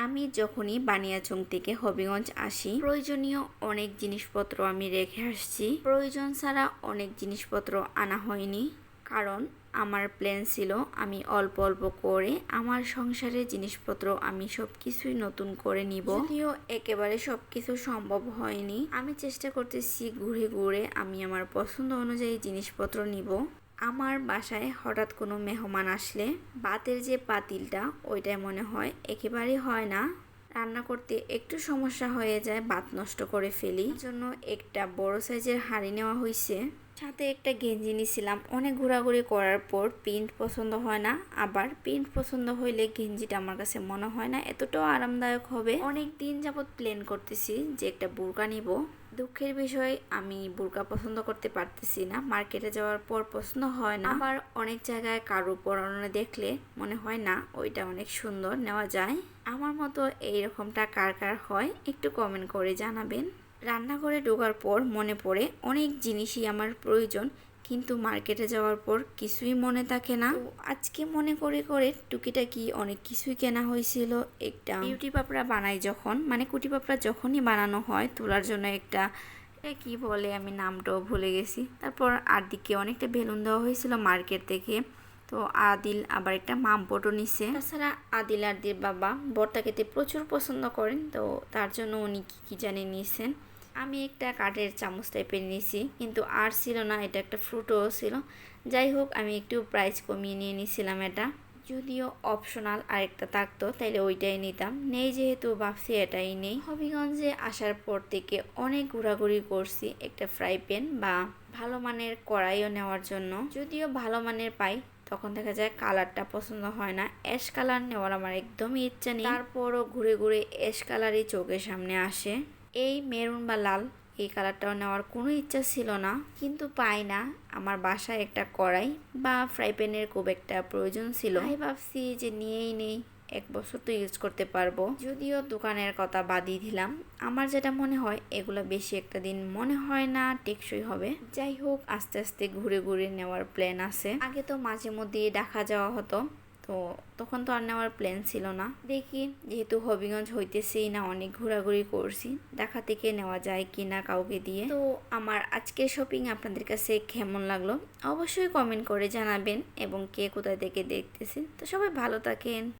আমি যখনই বানিয়াচং থেকে হবিগঞ্জ আসি প্রয়োজনীয় অনেক জিনিসপত্র আমি রেখে আসছি। প্রয়োজন ছাড়া অনেক জিনিসপত্র আনা হয়নি, কারণ আমার প্ল্যান ছিল আমি অল্প অল্প করে আমার সংসারের জিনিসপত্র আমি সব কিছুই নতুন করে নিব। যদিও একেবারে সব কিছু সম্ভব হয়নি, আমি চেষ্টা করতেছি ঘুরে ঘুরে আমি আমার পছন্দ অনুযায়ী জিনিসপত্র নিব। আমার বাসায় হঠাৎ কোনো মেহমান আসলে ভাতের যে পাতিলটা ওইটাই মনে হয় একেবারেই হয় না, রান্না করতে একটু সমস্যা হয়ে যায়, ভাত নষ্ট করে ফেলি। জন্য একটা বড় সাইজের হাঁড়ি নেওয়া হয়েছে। সাথে একটা গেঞ্জি নিয়েছিলাম। অনেক ঘোরাঘুরি করার পর প্রিন্ট পছন্দ হয় না, আবার প্রিন্ট পছন্দ হইলে গেঞ্জিটা আমার কাছে মনে হয় না এতটাও আরামদায়ক হবে। অনেক দিন যাবৎ প্ল্যান করতেছি যে একটা বোরকা নিব। দুঃখের বিষয় আমি বোরকা পছন্দ করতে পারতেছি না, মার্কেটে যাওয়ার পর পছন্দ হয় না। আবার অনেক জায়গায় কারো পরানো দেখলে মনে হয় না ওইটা অনেক সুন্দর, নেওয়া যায়। আমার মতো এইরকমটা কার কার হয় একটু কমেন্ট করে জানাবেন। রান্নাঘরে ঢোকার পর মনে পড়ে অনেক জিনিসই আমার প্রয়োজন, কিন্তু মার্কেটে যাওয়ার পর কিছুই মনে থাকে না। আজকে মনে করে করে টুকিটাকি অনেক কিছুই কেনা হয়েছিল। একটা বিউটি পাপড়া বানাই যখন, মানে কুটি পাপড়া যখনই বানানো হয় তোলার জন্য একটা, কি বলে আমি নামটাও ভুলে গেছি। তারপর আর দিকে অনেকটা বেলুন দেওয়া হয়েছিল মার্কেট থেকে। তো আদিল আবার একটা মামপটও নিছে। তাছাড়া আদিল আর দির বাবা ভর্তা খেতে প্রচুর পছন্দ করেন, তো তার জন্য উনি কি জানি নিয়েছেন। আমি একটা কাঠের চামচ টাইপের নিয়েছি, কিন্তু আর ছিল না, এটা একটা ফ্রুটও ছিল। যাই হোক, আমি একটু প্রাইস কমিয়ে নিয়ে নিয়েছিলাম এটা। যদিও অপশনাল আরেকটা থাকতো তাইলে ওইটাই নিতাম, নেই যেহেতু ভাবছি এটাই নেই। হবিগঞ্জে আসার পর থেকে অনেক ঘোরাঘুরি করছি একটা ফ্রাই প্যান বা ভালো মানের কড়াইও নেওয়ার জন্য। যদিও ভালো মানের পাই, তখন দেখা যায় কালারটা পছন্দ হয় না। অ্যাশ কালার নেওয়ার আমার একদমই ইচ্ছা নেই, তারপরও ঘুরে ঘুরে অ্যাশ কালারই চোখের সামনে আসে। এই মেরুন বা লাল এই কালারটাও নেওয়ার কোনো ইচ্ছা ছিল না, কিন্তু পাই না। আমার বাসায় একটা কড়াই বা ফ্রাই প্যানের খুব একটা প্রয়োজন ছিল, তাই ভাবছি যে নিয়েই নেই, 1 বছর তো ইউজ করতে পারবো। যদিও দোকানের কথা বাদই দিলাম, আমার যেটা মনে হয় এগুলো বেশি একটা দিন মনে হয় না টেকসই হবে। যাই হোক, আস্তে আস্তে ঘুরে ঘুরে নেওয়ার প্ল্যান আছে। আগে তো মাঝে মধ্যে ঢাকা যাওয়া হতো, তো তখন তো আর নেওয়ার প্ল্যান ছিল না। দেখি, যেহেতু হবিগঞ্জ হইতেছেই না, অনেক ঘোরাঘুরি করছি, ঢাকা থেকে নেওয়া যায় কিনা কাউকে দিয়ে। তো আমার আজকের শপিং আপনাদের কাছে কেমন লাগলো অবশ্যই কমেন্ট করে জানাবেন, এবং কে কোথায় থেকে দেখতেছেন। তো সবাই ভালো থাকেন।